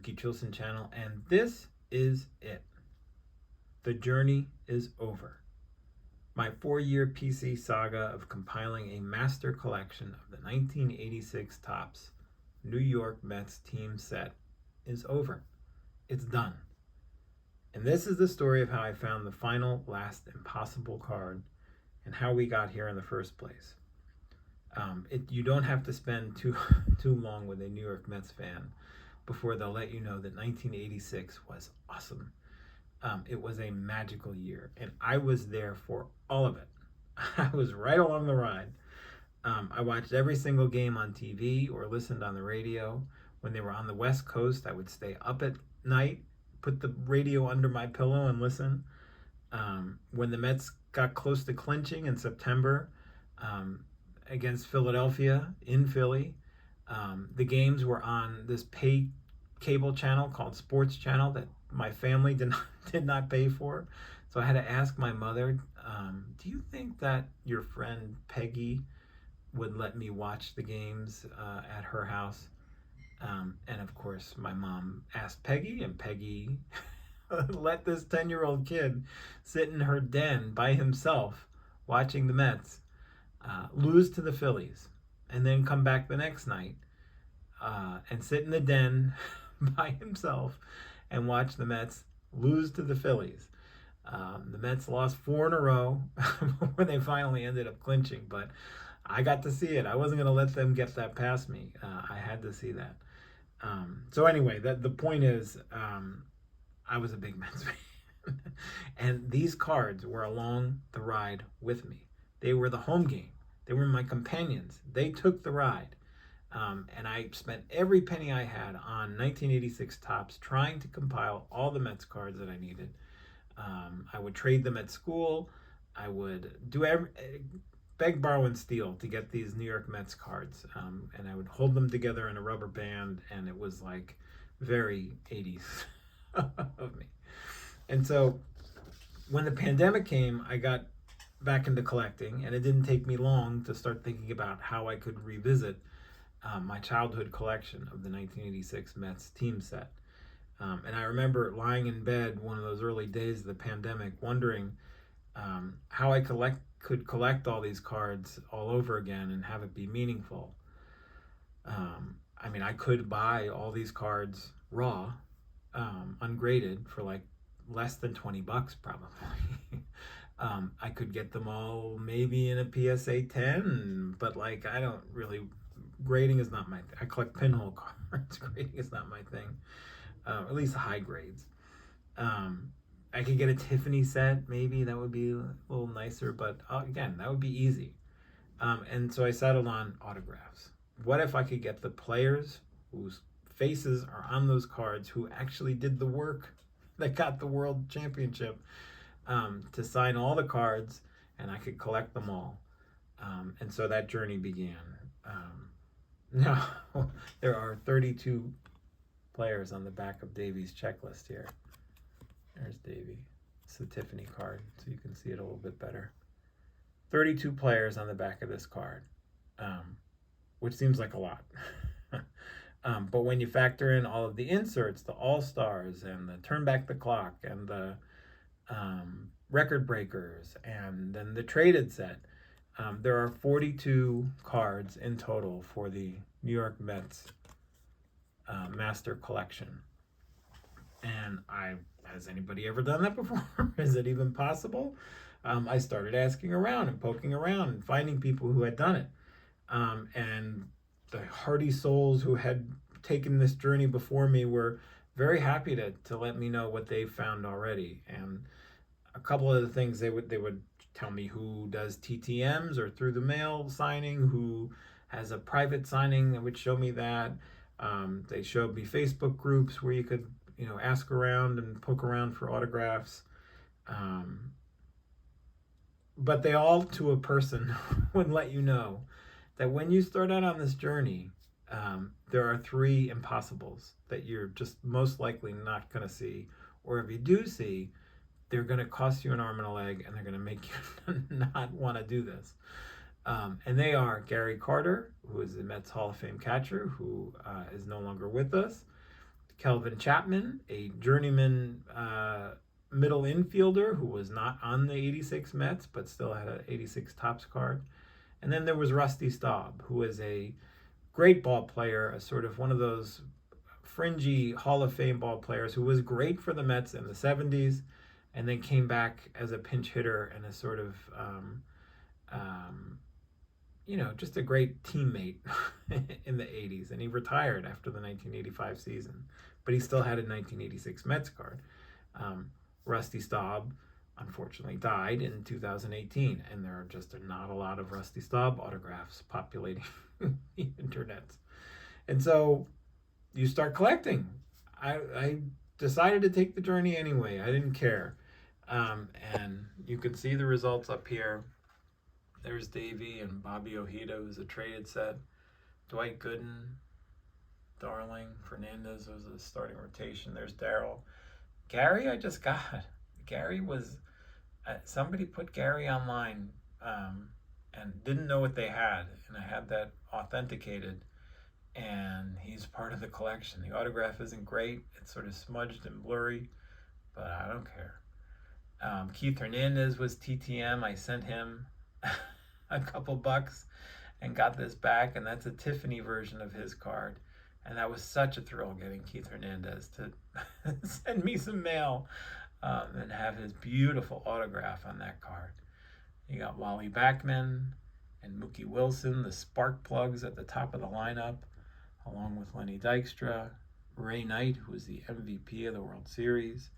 Mookie Chilson channel, and this is it. The journey is over. My 4-year PC saga of compiling a master collection of the 1986 Topps New York Mets team set is over. It's done. And this is the story of how I found the final, last, impossible card and how we got here in the first place. You don't have to spend too long with a New York Mets fan before they'll let you know that 1986 was awesome. It was a magical year, and I was there for all of it. I was right along the ride. I watched every single game on TV or listened on the radio. When they were on the West Coast, I would stay up at night, put the radio under my pillow and listen. When the Mets got close to clinching in September against Philadelphia in Philly, the games were on this pay cable channel called Sports Channel that my family did not pay for. So I had to ask my mother, do you think that your friend Peggy would let me watch the games at her house? And of course, my mom asked Peggy, and Peggy let this 10-year-old kid sit in her den by himself watching the Mets lose to the Phillies, and then come back the next night and sit in the den by himself and watch the Mets lose to the Phillies. The Mets lost 4 in a row when they finally ended up clinching, but I got to see it. I wasn't going to let them get that past me. I had to see that. So anyway, the point is, I was a big Mets fan. And these cards were along the ride with me. They were the home game. They were my companions. They took the ride. And I spent every penny I had on 1986 Topps trying to compile all the Mets cards that I needed. I would trade them at school. I would beg, borrow, and steal to get these New York Mets cards. And I would hold them together in a rubber band, and it was like very 80s of me. And so when the pandemic came, I got back into collecting, and it didn't take me long to start thinking about how I could revisit my childhood collection of the 1986 Mets team set. And I remember lying in bed one of those early days of the pandemic, wondering how I could collect all these cards all over again and have it be meaningful. I mean, I could buy all these cards raw, ungraded, for like less than $20 probably. I could get them all maybe in a PSA 10, but like I don't really, grading is not my thing. I collect pinhole cards. Grading is not my thing, at least the high grades. I could get a Tiffany set, maybe that would be a little nicer, but again, that would be easy. And so I settled on autographs. What if I could get the players whose faces are on those cards who actually did the work that got the world championship, to sign all the cards, and I could collect them all. And so that journey began. Now, there are 32 players on the back of Davy's checklist here. There's Davy. It's the Tiffany card, so you can see it a little bit better. 32 players on the back of this card, which seems like a lot. But when you factor in all of the inserts, the All-Stars, and the Turn Back the Clock, and the record breakers, and then the traded set, there are 42 cards in total for the New York Mets master collection. And has anybody ever done that before? Is it even possible? I started asking around and poking around and finding people who had done it. And the hardy souls who had taken this journey before me were very happy to let me know what they found already. And a couple of the things they would tell me who does TTMs or through the mail signing, who has a private signing that would show me that. They showed me Facebook groups where you could, ask around and poke around for autographs. But they all, to a person, would let you know that when you start out on this journey, there are 3 impossibles that you're just most likely not going to see. Or if you do see, they're going to cost you an arm and a leg, and they're going to make you not want to do this. And they are Gary Carter, who is the Mets Hall of Fame catcher, who is no longer with us. Kelvin Chapman, a journeyman middle infielder who was not on the 86 Mets but still had an 86 Topps card. And then there was Rusty Staub, who was a great ball player, a sort of one of those fringy Hall of Fame ball players who was great for the Mets in the 70s and then came back as a pinch hitter and a sort of, just a great teammate in the 80s. And he retired after the 1985 season, but he still had a 1986 Mets card. Rusty Staub, unfortunately, died in 2018, and there are just not a lot of Rusty Staub autographs populating the internet. And so you start collecting. I decided to take the journey anyway. I didn't care. And you can see the results up here. There's Davey and Bobby Ojeda, who's a traded set. Dwight Gooden, Darling, Fernandez was a starting rotation. There's Darryl. Gary, I just got. Gary was, somebody put Gary online and didn't know what they had. And I had that authenticated. And he's part of the collection. The autograph isn't great. It's sort of smudged and blurry, but I don't care. Keith Hernandez was TTM. I sent him a couple bucks and got this back, and that's a Tiffany version of his card. And that was such a thrill getting Keith Hernandez to send me some mail and have his beautiful autograph on that card. You got Wally Backman and Mookie Wilson, the spark plugs at the top of the lineup, along with Lenny Dykstra, Ray Knight, who was the MVP of the World Series,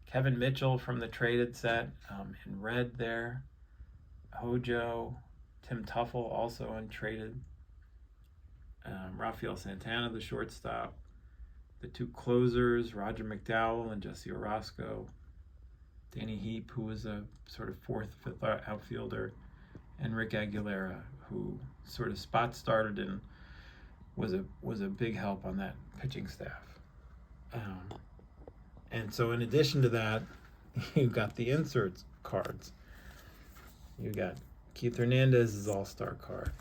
Kevin Mitchell from the traded set in red there, Hojo, Tim Tuffle also untraded, Rafael Santana, the shortstop, the two closers, Roger McDowell and Jesse Orozco, Danny Heap, who was a sort of fourth, fifth outfielder, and Rick Aguilera, who sort of spot started and was a big help on that pitching staff. And so in addition to that, you got the inserts cards. You got Keith Hernandez's All-Star card,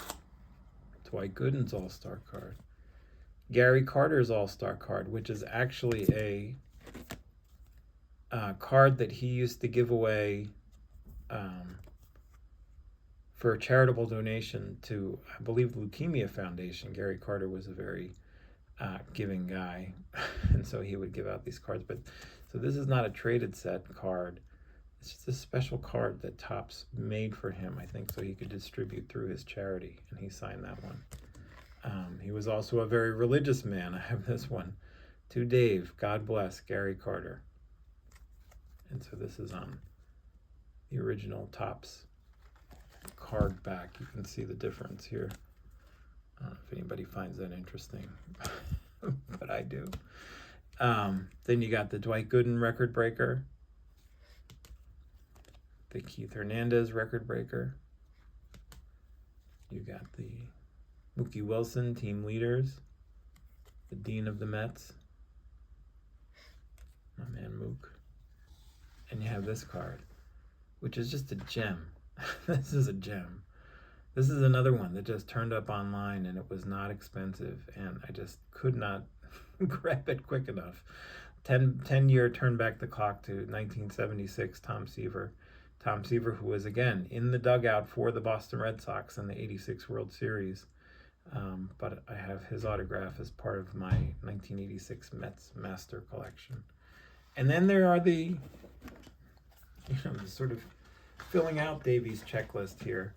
Dwight Gooden's All-Star card, Gary Carter's All-Star card, which is actually a card that he used to give away for a charitable donation to, I believe, the Leukemia Foundation. Gary Carter was a very giving guy, and so he would give out these cards. But so this is not a traded set card. It's just a special card that Topps made for him, I think, so he could distribute through his charity, and he signed that one. He was also a very religious man. I have this one. To Dave, God bless, Gary Carter. And so this is on the original Topps card back. You can see the difference here. I don't know if anybody finds that interesting, but I do. Then you got the Dwight Gooden record breaker, the Keith Hernandez record breaker. You got the Mookie Wilson team leaders, the Dean of the Mets, my man Mook. And you have this card, which is just a gem. This is a gem. This is another one that just turned up online, and it was not expensive, and I just could not grab it quick enough. 10-year turn back the clock to 1976 Tom Seaver. Tom Seaver, who was, again, in the dugout for the Boston Red Sox in the 86 World Series. But I have his autograph as part of my 1986 Mets Master Collection. And then there are the sort of filling out Davies' checklist here.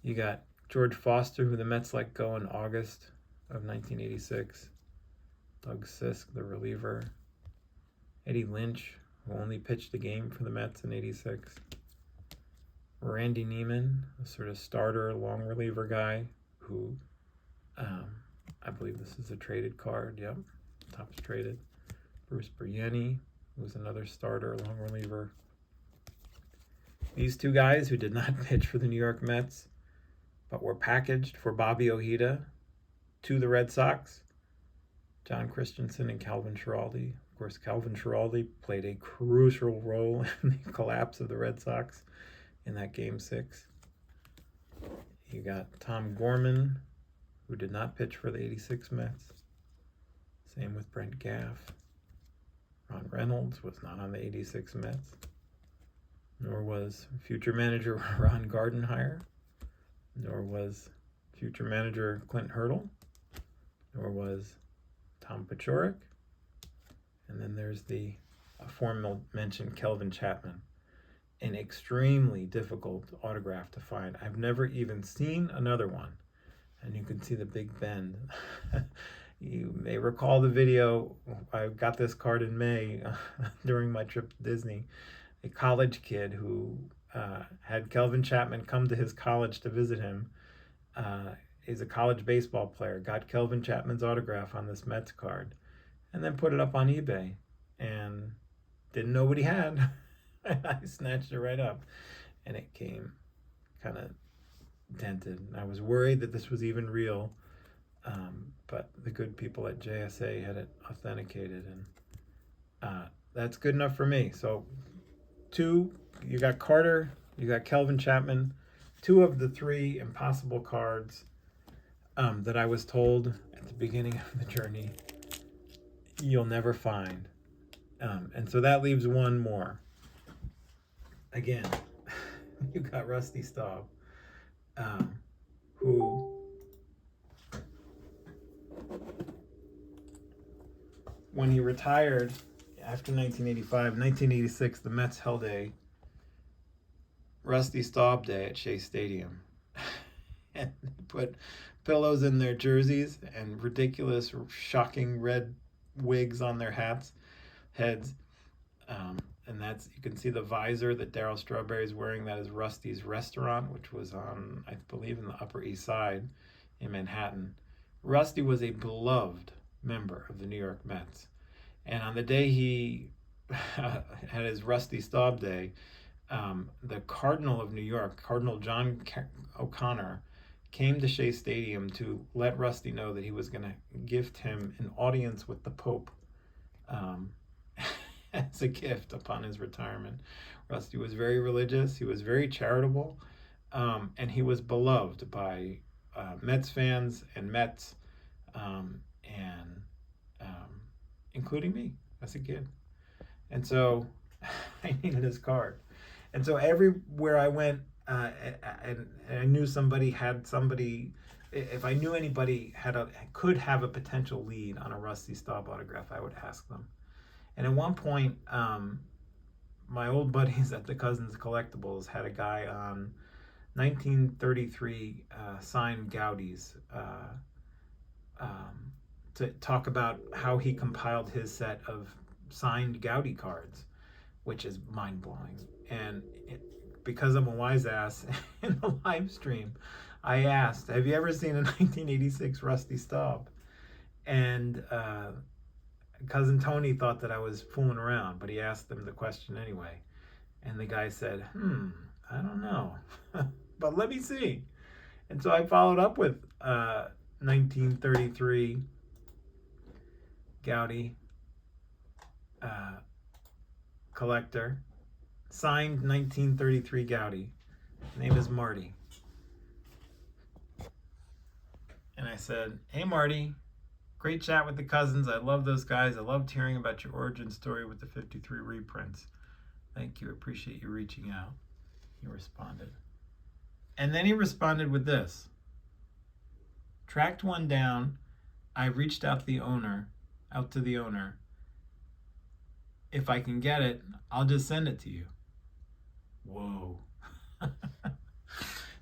You got George Foster, who the Mets let go in August of 1986. Doug Sisk, the reliever. Eddie Lynch, who only pitched a game for the Mets in 86. Randy Neiman, a sort of starter, long reliever guy, who I believe this is a traded card. Yep, Topps traded. Bruce Brienne, who was another starter, long reliever. These two guys who did not pitch for the New York Mets, but were packaged for Bobby Ojeda to the Red Sox, John Christensen and Calvin Schiraldi. Of course, Calvin Schiraldi played a crucial role in the collapse of the Red Sox in that Game 6. You got Tom Gorman, who did not pitch for the 86 Mets. Same with Brent Gaff. Ron Reynolds was not on the 86 Mets, nor was future manager Ron Gardenhire, nor was future manager Clint Hurdle, nor was Tom Paciorek. And then there's the aforementioned Kelvin Chapman, an extremely difficult autograph to find. I've never even seen another one. And you can see the big bend. You may recall the video. I got this card in May during my trip to Disney. A college kid who had Kelvin Chapman come to his college to visit him. He's a college baseball player. Got Kelvin Chapman's autograph on this Mets card, and then put it up on eBay, and didn't know what he had. I snatched it right up, and it came kind of dented. I was worried that this was even real, but the good people at JSA had it authenticated, and that's good enough for me. So two, you got Carter, you got Kelvin Chapman, two of the three impossible cards that I was told at the beginning of the journey you'll never find. And so that leaves one more. Again, you got Rusty Staub, who when he retired after 1985, 1986, the Mets held a Rusty Staub Day at Shea Stadium. And they put pillows in their jerseys and ridiculous, shocking red wigs on their heads. And that's, you can see the visor that Darryl Strawberry is wearing. That is Rusty's restaurant, which was on, I believe, in the Upper East Side in Manhattan. Rusty was a beloved member of the New York Mets. And on the day he had his Rusty Staub Day, the Cardinal of New York, Cardinal John O'Connor, came to Shea Stadium to let Rusty know that he was going to gift him an audience with the Pope as a gift upon his retirement. Rusty was very religious. He was very charitable, and he was beloved by Mets fans and Mets, including me as a kid. And so I needed his card. And so everywhere I went, and I knew somebody had somebody, if I knew anybody could have a potential lead on a Rusty Staub autograph, I would ask them. And at one point, my old buddies at the Cousins Collectibles had a guy on 1933 signed Gaudis to talk about how he compiled his set of signed Gaudi cards, which is mind-blowing. And because I'm a wise ass, in the live stream, I asked, have you ever seen a 1986 Rusty Staub? And Cousin Tony thought that I was fooling around, but he asked them the question anyway. And the guy said, I don't know, but let me see. And so I followed up with 1933 Gaudi collector, signed 1933 Gaudi. His name is Marty. And I said, hey Marty, great chat with the Cousins. I love those guys. I loved hearing about your origin story with the 53 reprints. Thank you. Appreciate you reaching out. He responded. And then he responded with this. Tracked one down. I reached out to the owner. If I can get it, I'll just send it to you. Whoa.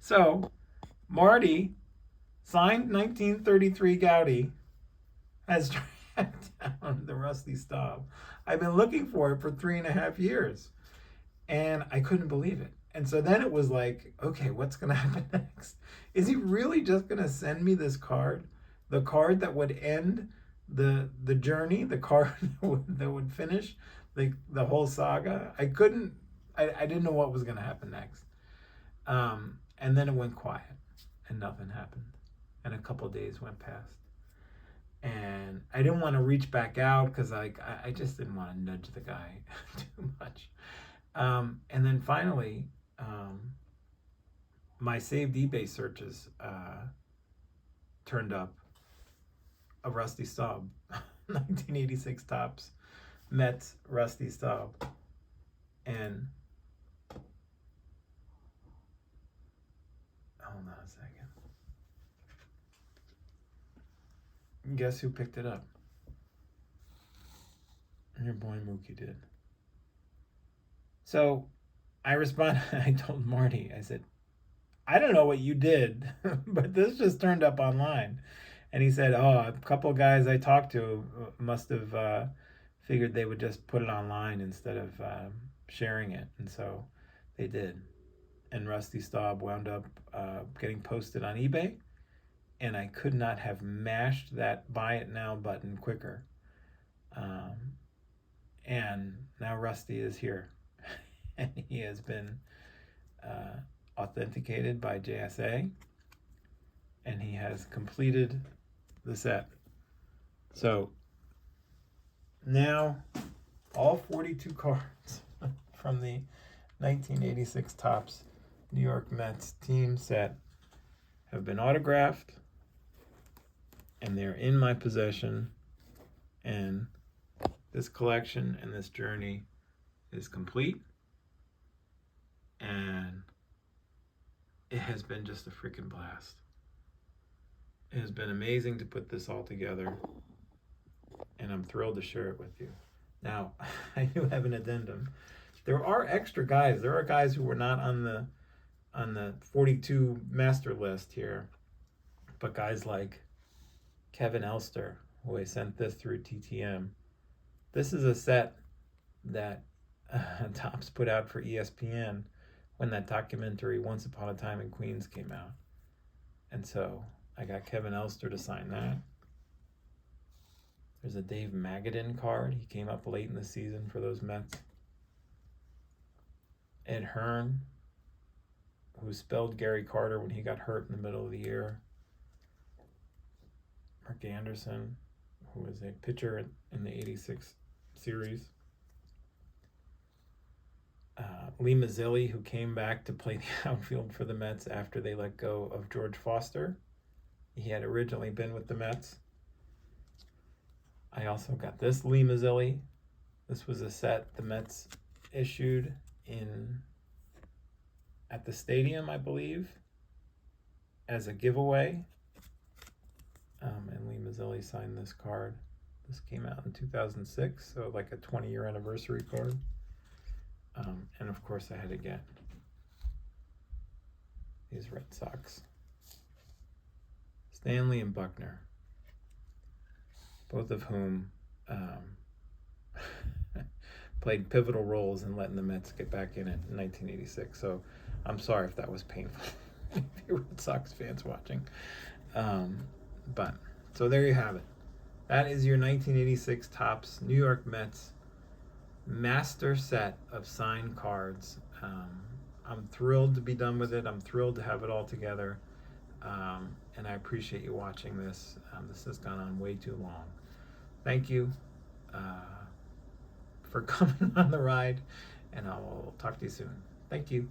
So, Marty, signed 1933 Gaudi, has tracked down the Rusty Staub. I've been looking for it for 3.5 years, and I couldn't believe it. And so then it was like, okay, what's going to happen next? Is he really just going to send me this card? The card that would end the journey, the card that would finish the whole saga? I didn't know what was going to happen next. And then it went quiet, and nothing happened. And a couple of days went past. And I didn't want to reach back out because I just didn't want to nudge the guy too much. And then finally, my saved eBay searches turned up a Rusty Staub 1986 Topps Mets Rusty Staub. And hold on a second. Guess who picked it up? Your boy Mookie did. So I responded, I told Marty, I said, I don't know what you did, but this just turned up online. And he said, oh, a couple of guys I talked to must have figured they would just put it online instead of sharing it. And so they did. And Rusty Staub wound up getting posted on eBay. And I could not have mashed that buy it now button quicker. And now Rusty is here. And he has been authenticated by JSA. And he has completed the set. So now all 42 cards from the 1986 Topps New York Mets team set have been autographed, and they're in my possession, and this collection and this journey is complete, and it has been just a freaking blast. It has been amazing to put this all together, and I'm thrilled to share it with you. Now, I do have an addendum. There are extra guys. There are guys who were not on the 42 master list here, but guys like Kevin Elster, who I sent this through TTM. This is a set that Topps put out for ESPN when that documentary Once Upon a Time in Queens came out. And so I got Kevin Elster to sign that. There's a Dave Magadan card. He came up late in the season for those Mets. Ed Hearn, who spelled Gary Carter when he got hurt in the middle of the year. Mark Anderson, who was a pitcher in the 86 series. Lee Mazzilli, who came back to play the outfield for the Mets after they let go of George Foster. He had originally been with the Mets. I also got this Lee Mazzilli. This was a set the Mets issued at the stadium, I believe, as a giveaway. And Lee Mazzilli signed this card. This came out in 2006, so like a 20-year anniversary card. And of course I had to get these Red Sox. Stanley and Buckner, both of whom played pivotal roles in letting the Mets get back in it in 1986. So I'm sorry if that was painful if you're Red Sox fans watching. But so there you have it. That is your 1986 Topps New York Mets master set of signed cards. I'm thrilled to be done with it. I'm thrilled to have it all together. And I appreciate you watching this. This has gone on way too long. Thank you for coming on the ride, and I will talk to you soon. Thank you.